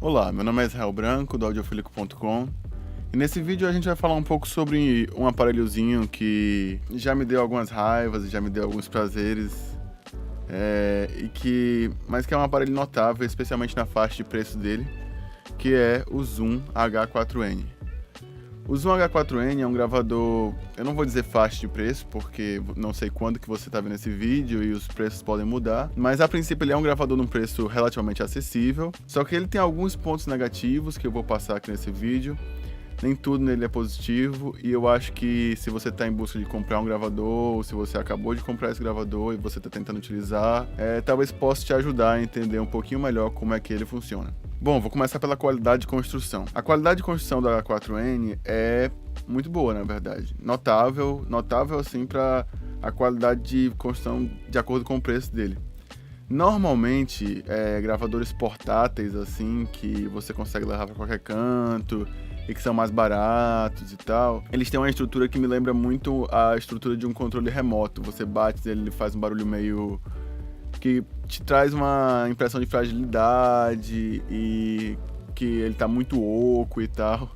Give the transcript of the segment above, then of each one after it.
Olá, meu nome é Israel Branco, do Audiofílico.com, e nesse vídeo a gente vai falar um pouco sobre um aparelhozinho que já me deu algumas raivas e já me deu alguns prazeres, mas que é um aparelho notável, especialmente na faixa de preço dele, que é o Zoom H4n. O Zoom H4n é um gravador, eu não vou dizer faixa de preço, porque não sei quando que você está vendo esse vídeo e os preços podem mudar, mas a princípio ele é um gravador num preço relativamente acessível, só que ele tem alguns pontos negativos que eu vou passar aqui nesse vídeo. Nem tudo nele é positivo, e eu acho que se você está em busca de comprar um gravador, ou se você acabou de comprar esse gravador e você está tentando utilizar, talvez possa te ajudar a entender um pouquinho melhor como é que ele funciona. Bom, vou começar pela qualidade de construção. A qualidade de construção do H4n é muito boa, na verdade. Notável assim para a qualidade de construção de acordo com o preço dele. Normalmente, gravadores portáteis assim, que você consegue levar para qualquer canto e que são mais baratos e tal, eles têm uma estrutura que me lembra muito a estrutura de um controle remoto. Você bate ele faz um barulho meio que te traz uma impressão de fragilidade e que ele tá muito oco e tal.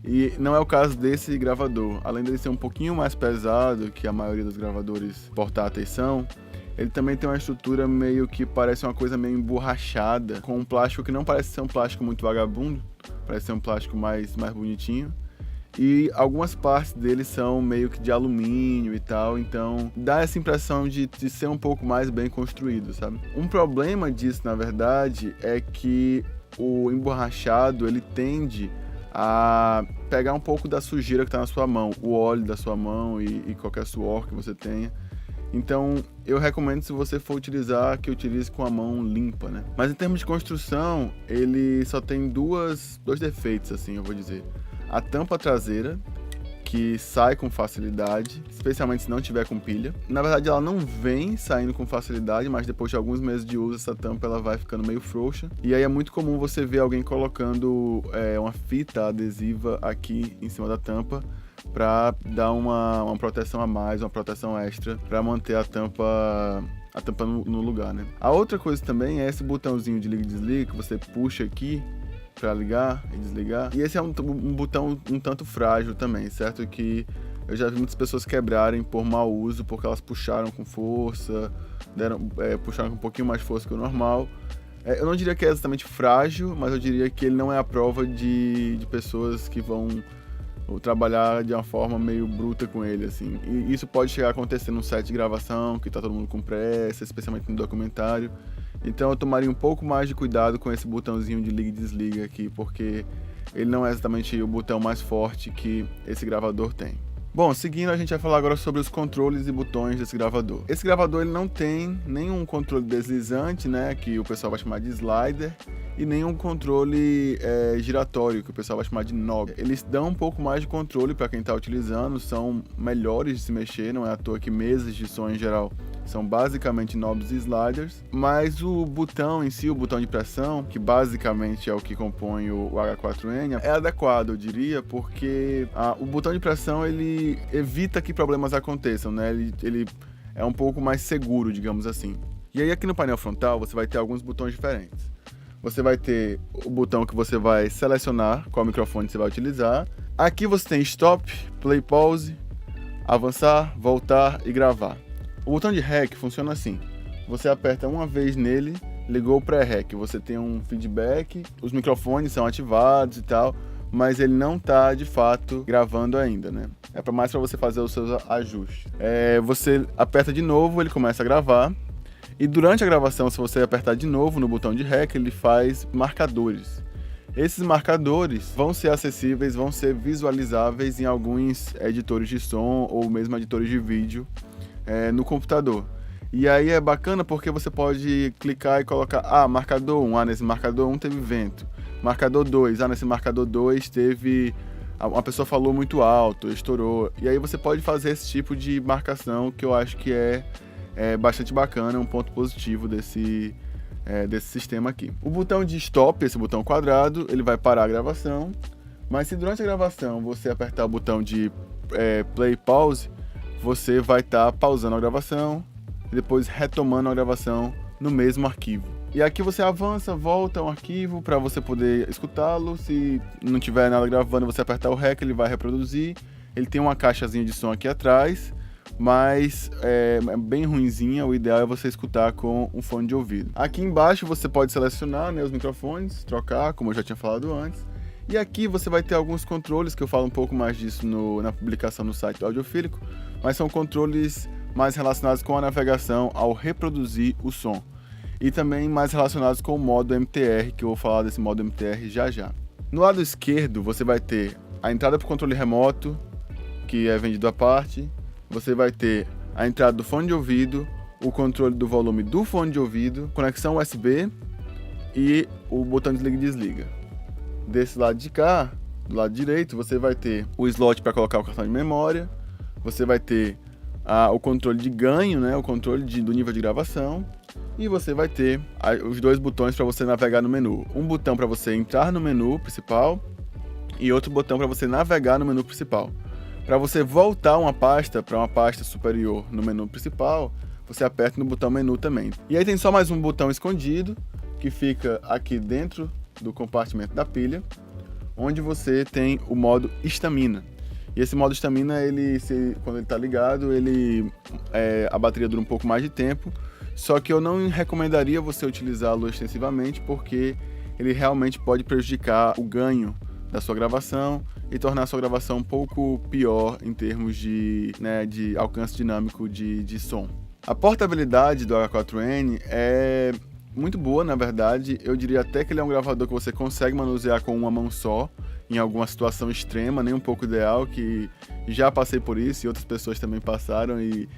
E não é o caso desse gravador. Além dele ser um pouquinho mais pesado que a maioria dos gravadores portáteis são, ele também tem uma estrutura meio que parece uma coisa meio emborrachada, com um plástico que não parece ser um plástico muito vagabundo, parece ser um plástico mais bonitinho. E algumas partes dele são meio que de alumínio e tal, então dá essa impressão de ser um pouco mais bem construído, sabe? Um problema disso, na verdade, é que o emborrachado, ele tende a pegar um pouco da sujeira que está na sua mão, o óleo da sua mão e qualquer suor que você tenha. Então, eu recomendo, se você for utilizar, que utilize com a mão limpa, né? Mas em termos de construção, ele só tem dois defeitos, assim, eu vou dizer. A tampa traseira, que sai com facilidade, especialmente se não tiver com pilha. Na verdade, ela não vem saindo com facilidade, mas depois de alguns meses de uso, essa tampa ela vai ficando meio frouxa. E aí é muito comum você ver alguém colocando uma fita adesiva aqui em cima da tampa, para dar uma proteção a mais, uma proteção extra, para manter a tampa no lugar, né? A outra coisa também é esse botãozinho de liga e desliga que você puxa aqui para ligar e desligar. E esse é um botão um tanto frágil também, certo? Que eu já vi muitas pessoas quebrarem por mau uso, porque elas puxaram com força, puxaram com um pouquinho mais de força que o normal. Eu não diria que é exatamente frágil, mas eu diria que ele não é a prova de pessoas que vão trabalhar de uma forma meio bruta com ele, assim. E isso pode chegar a acontecer num set de gravação, que tá todo mundo com pressa, especialmente no documentário. Então eu tomaria um pouco mais de cuidado com esse botãozinho de liga e desliga aqui, porque ele não é exatamente o botão mais forte que esse gravador tem. Bom, seguindo, a gente vai falar agora sobre os controles e botões desse gravador. Esse gravador ele não tem nenhum controle deslizante, né, que o pessoal vai chamar de slider, e nenhum controle giratório, que o pessoal vai chamar de knob. Eles dão um pouco mais de controle para quem está utilizando, são melhores de se mexer, não é à toa que mesas de som em geral são basicamente knobs e sliders, mas o botão em si, o botão de pressão, que basicamente é o que compõe o H4n, é adequado, eu diria, porque o botão de pressão ele evita que problemas aconteçam, né? Ele é um pouco mais seguro, digamos assim. E aí aqui no painel frontal você vai ter alguns botões diferentes. Você vai ter o botão que você vai selecionar qual microfone você vai utilizar. Aqui você tem stop, play, pause, avançar, voltar e gravar. O botão de REC funciona assim. Você aperta uma vez nele, ligou o pré-REC, você tem um feedback, os microfones são ativados e tal, mas ele não está de fato gravando ainda, né? É mais para você fazer os seus ajustes. Você aperta de novo, ele começa a gravar. E durante a gravação, se você apertar de novo no botão de REC, ele faz marcadores. Esses marcadores vão ser acessíveis, vão ser visualizáveis em alguns editores de som ou mesmo editores de vídeo no computador. E aí é bacana porque você pode clicar e colocar, marcador 1, nesse marcador 1 teve vento. Marcador 2, nesse marcador 2 teve... uma pessoa falou muito alto, estourou. E aí você pode fazer esse tipo de marcação que eu acho que é bastante bacana, um ponto positivo desse sistema aqui. O botão de stop, esse botão quadrado, ele vai parar a gravação, mas se durante a gravação você apertar o botão de play pause, você vai estar pausando a gravação e depois retomando a gravação no mesmo arquivo. E aqui você avança, volta um arquivo para você poder escutá-lo. Se não tiver nada gravando, você apertar o REC, ele vai reproduzir. Ele tem uma caixazinha de som aqui atrás, mas é bem ruinzinha. O ideal é você escutar com um fone de ouvido. Aqui embaixo você pode selecionar, né, os microfones, trocar, como eu já tinha falado antes. E aqui você vai ter alguns controles, que eu falo um pouco mais disso na publicação no site do Audiofílico, mas são controles mais relacionados com a navegação ao reproduzir o som. E também mais relacionados com o modo MTR, que eu vou falar desse modo MTR já já. No lado esquerdo você vai ter a entrada para o controle remoto, que é vendido à parte. Você vai ter a entrada do fone de ouvido, o controle do volume do fone de ouvido, conexão USB e o botão desliga e desliga. Desse lado de cá, do lado direito, você vai ter o slot para colocar o cartão de memória. Você vai ter o controle de ganho, né, o controle do nível de gravação. E você vai ter os dois botões para você navegar no menu. Um botão para você entrar no menu principal e outro botão para você navegar no menu principal. Para você voltar uma pasta para uma pasta superior no menu principal, você aperta no botão menu também. E aí tem só mais um botão escondido que fica aqui dentro do compartimento da pilha, onde você tem o modo estamina. E esse modo estamina, quando ele está ligado, a bateria dura um pouco mais de tempo. Só que eu não recomendaria você utilizá-lo extensivamente, porque ele realmente pode prejudicar o ganho da sua gravação e tornar a sua gravação um pouco pior em termos de alcance dinâmico de som. A portabilidade do H4n é muito boa, na verdade. Eu diria até que ele é um gravador que você consegue manusear com uma mão só, em alguma situação extrema, nem um pouco ideal, que já passei por isso e outras pessoas também passaram e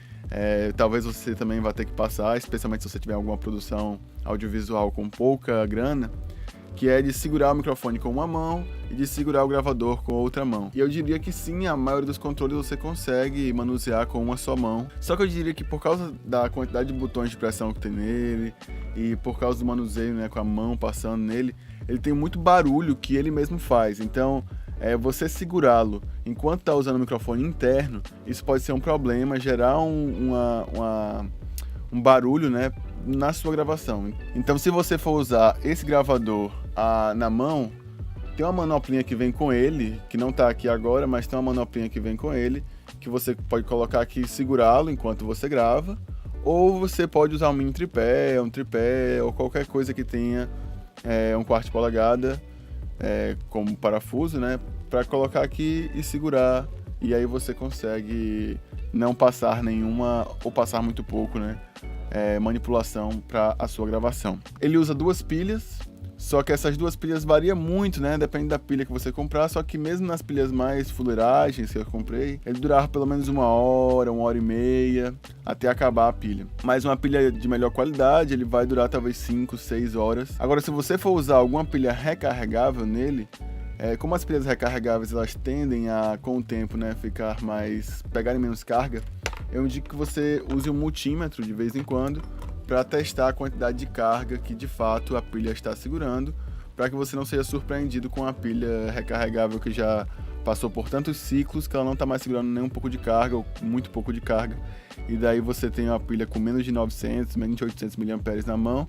talvez você também vá ter que passar, especialmente se você tiver alguma produção audiovisual com pouca grana, que é de segurar o microfone com uma mão e de segurar o gravador com outra mão. E eu diria que sim, a maioria dos controles você consegue manusear com uma só mão. Só que eu diria que por causa da quantidade de botões de pressão que tem nele e por causa do manuseio, né, com a mão passando nele, ele tem muito barulho que ele mesmo faz. Então, você segurá-lo enquanto está usando o microfone interno, isso pode ser um problema, gerar um barulho, né, na sua gravação. Então, se você for usar esse gravador na mão, tem uma manoplinha que vem com ele, que não está aqui agora, mas tem uma manoplinha que vem com ele, que você pode colocar aqui e segurá-lo enquanto você grava, ou você pode usar um mini tripé, ou qualquer coisa que tenha um quarto de polegada como parafuso, né, para colocar aqui e segurar, e aí você consegue não passar nenhuma, ou passar muito pouco, né, manipulação para a sua gravação. Ele usa duas pilhas, só que essas duas pilhas variam muito, né? Depende da pilha que você comprar, só que mesmo nas pilhas mais fuleiragens que eu comprei, ele durava pelo menos 1 hora, 1 hora e meia, até acabar a pilha. Mas uma pilha de melhor qualidade, ele vai durar talvez 5, 6 horas. Agora, se você for usar alguma pilha recarregável nele, como as pilhas recarregáveis elas tendem a, com o tempo, né, pegarem menos carga, eu indico que você use um multímetro de vez em quando para testar a quantidade de carga que de fato a pilha está segurando, para que você não seja surpreendido com a pilha recarregável que já passou por tantos ciclos que ela não está mais segurando nem um pouco de carga ou muito pouco de carga, e daí você tem uma pilha com menos de 900, menos de 800 mAh na mão,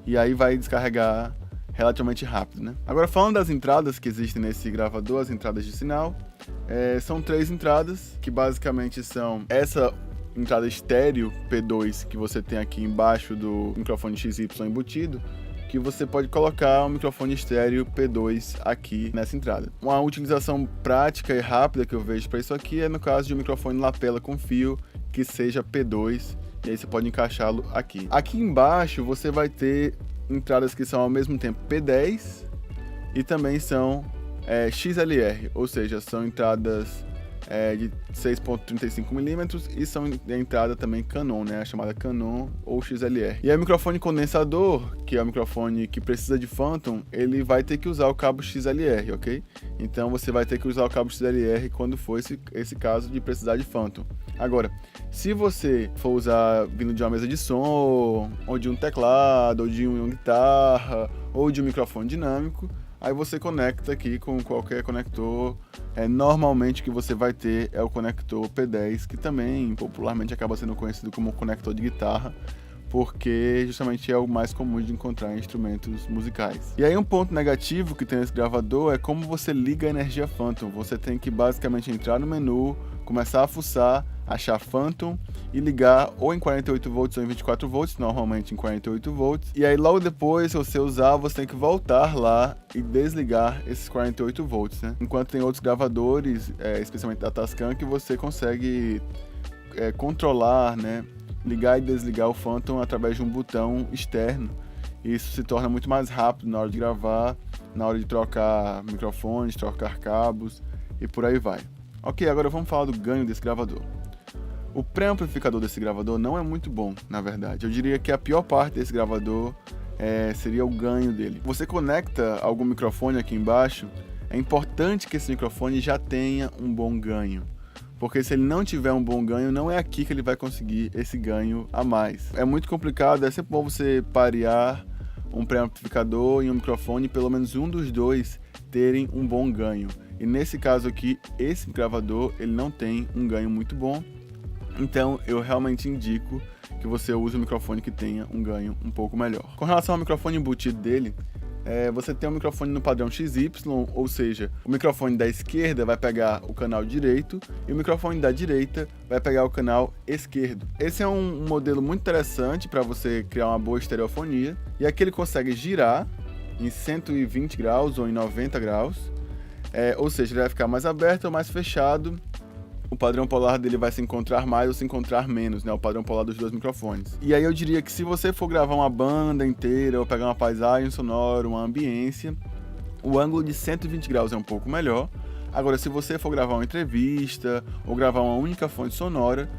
e aí vai descarregar relativamente rápido, né? Agora, falando das entradas que existem nesse gravador, as entradas de sinal, são 3 entradas, que basicamente são essa entrada estéreo P2 que você tem aqui embaixo do microfone XY embutido, que você pode colocar um microfone estéreo P2 aqui nessa entrada. Uma utilização prática e rápida que eu vejo para isso aqui é no caso de um microfone lapela com fio que seja P2, e aí você pode encaixá-lo aqui. Aqui embaixo você vai ter entradas que são ao mesmo tempo P10 e também são XLR, ou seja, são entradas de 6.35mm e são de entrada também Canon, né, a chamada Canon ou XLR. E aí o microfone condensador, que é o microfone que precisa de Phantom, ele vai ter que usar o cabo XLR, ok? Então você vai ter que usar o cabo XLR quando for esse caso de precisar de Phantom. Agora, se você for usar vindo de uma mesa de som, ou de um teclado, ou de uma guitarra, ou de um microfone dinâmico, aí você conecta aqui com qualquer conector. Normalmente o que você vai ter é o conector P10, que também popularmente acaba sendo conhecido como conector de guitarra, porque justamente é o mais comum de encontrar em instrumentos musicais. E aí um ponto negativo que tem nesse gravador é como você liga a energia Phantom. Você tem que basicamente entrar no menu, começar a fuçar, achar Phantom e ligar ou em 48 volts ou em 24 volts, normalmente em 48 volts. E aí logo depois, se você usar, você tem que voltar lá e desligar esses 48 volts, né? Enquanto tem outros gravadores, especialmente da Tascam, que você consegue controlar, né? Ligar e desligar o Phantom através de um botão externo. E isso se torna muito mais rápido na hora de gravar, na hora de trocar microfones, trocar cabos e por aí vai. Ok, agora vamos falar do ganho desse gravador. O pré-amplificador desse gravador não é muito bom, na verdade. Eu diria que a pior parte desse gravador seria o ganho dele. Você conecta algum microfone aqui embaixo, é importante que esse microfone já tenha um bom ganho. Porque se ele não tiver um bom ganho, não é aqui que ele vai conseguir esse ganho a mais. É muito complicado, é sempre bom você parear um pré-amplificador e um microfone, pelo menos um dos dois terem um bom ganho. E nesse caso aqui, esse gravador, ele não tem um ganho muito bom. Então eu realmente indico que você use um microfone que tenha um ganho um pouco melhor. Com relação ao microfone embutido dele, você tem um microfone no padrão XY, ou seja, o microfone da esquerda vai pegar o canal direito e o microfone da direita vai pegar o canal esquerdo. Esse é um modelo muito interessante para você criar uma boa estereofonia, e aqui ele consegue girar em 120 graus ou em 90 graus, ou seja, ele vai ficar mais aberto ou mais fechado. O padrão polar dele vai se encontrar mais ou se encontrar menos, né? O padrão polar dos dois microfones. E aí eu diria que se você for gravar uma banda inteira ou pegar uma paisagem sonora, uma ambiência, o ângulo de 120 graus é um pouco melhor. Agora, se você for gravar uma entrevista ou gravar uma única fonte sonora,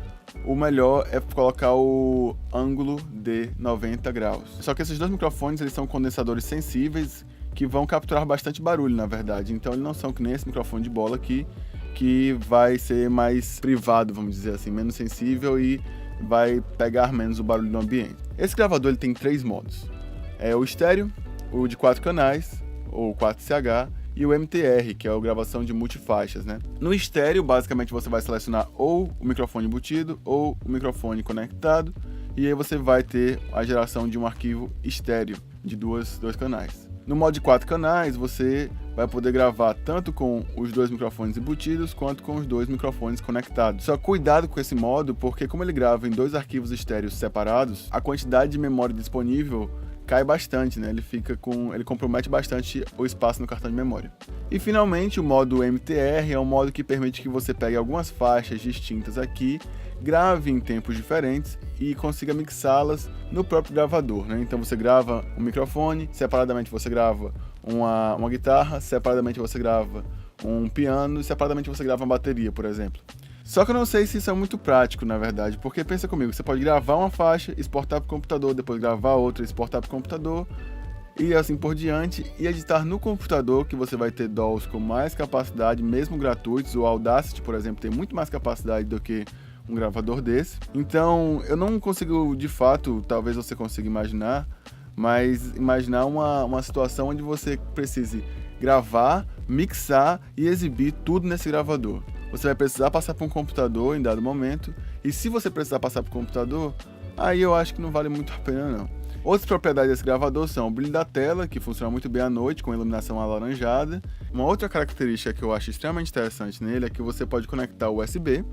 o melhor é colocar o ângulo de 90 graus. Só que esses dois microfones, eles são condensadores sensíveis que vão capturar bastante barulho, na verdade. Então, eles não são que nem esse microfone de bola aqui, que vai ser mais privado, vamos dizer assim, menos sensível e vai pegar menos o barulho do ambiente. Esse gravador ele tem 3 modos. O estéreo, o de 4 canais, ou 4CH, e o MTR, que é a gravação de multifaixas, né? No estéreo, basicamente você vai selecionar ou o microfone embutido ou o microfone conectado, e aí você vai ter a geração de um arquivo estéreo de dois canais. No modo de 4 canais, você vai poder gravar tanto com os dois microfones embutidos quanto com os dois microfones conectados. Só cuidado com esse modo, porque como ele grava em 2 arquivos estéreos separados, a quantidade de memória disponível cai bastante, né? Ele compromete bastante o espaço no cartão de memória. E finalmente o modo MTR é um modo que permite que você pegue algumas faixas distintas aqui, grave em tempos diferentes e consiga mixá-las no próprio gravador, né? Então você grava um microfone, separadamente você grava uma guitarra, separadamente você grava um piano e separadamente você grava uma bateria, por exemplo. Só que eu não sei se isso é muito prático, na verdade, porque pensa comigo, você pode gravar uma faixa, exportar para o computador, depois gravar outra, exportar para o computador e assim por diante, e editar no computador, que você vai ter DAWs com mais capacidade, mesmo gratuitos. O Audacity, por exemplo, tem muito mais capacidade do que um gravador desse. Então eu não consigo, de fato, talvez você consiga imaginar, mas imaginar uma situação onde você precise gravar, mixar e exibir tudo nesse gravador. Você vai precisar passar para um computador em dado momento, e se você precisar passar para o computador, aí eu acho que não vale muito a pena não. Outras propriedades desse gravador são o brilho da tela, que funciona muito bem à noite com iluminação alaranjada. Uma outra característica que eu acho extremamente interessante nele é que você pode conectar o USB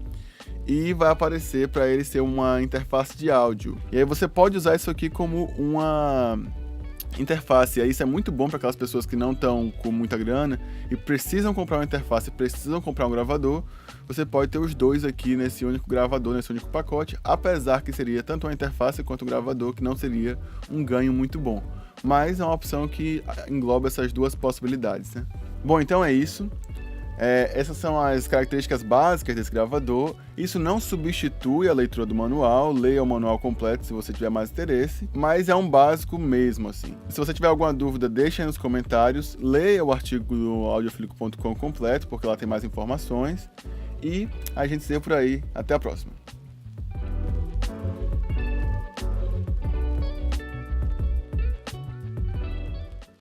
e vai aparecer para ele ser uma interface de áudio. E aí você pode usar isso aqui como uma interface, e aí isso é muito bom para aquelas pessoas que não estão com muita grana e precisam comprar uma interface, precisam comprar um gravador. Você pode ter os dois aqui nesse único gravador, nesse único pacote, apesar que seria tanto uma interface quanto um gravador, que não seria um ganho muito bom, mas é uma opção que engloba essas duas possibilidades, né? Bom, então é isso. Essas são as características básicas desse gravador. Isso não substitui a leitura do manual, leia o manual completo se você tiver mais interesse, mas é um básico mesmo assim. Se você tiver alguma dúvida, deixa aí nos comentários, leia o artigo do audiofilico.com completo, porque lá tem mais informações, e a gente se vê por aí. Até a próxima!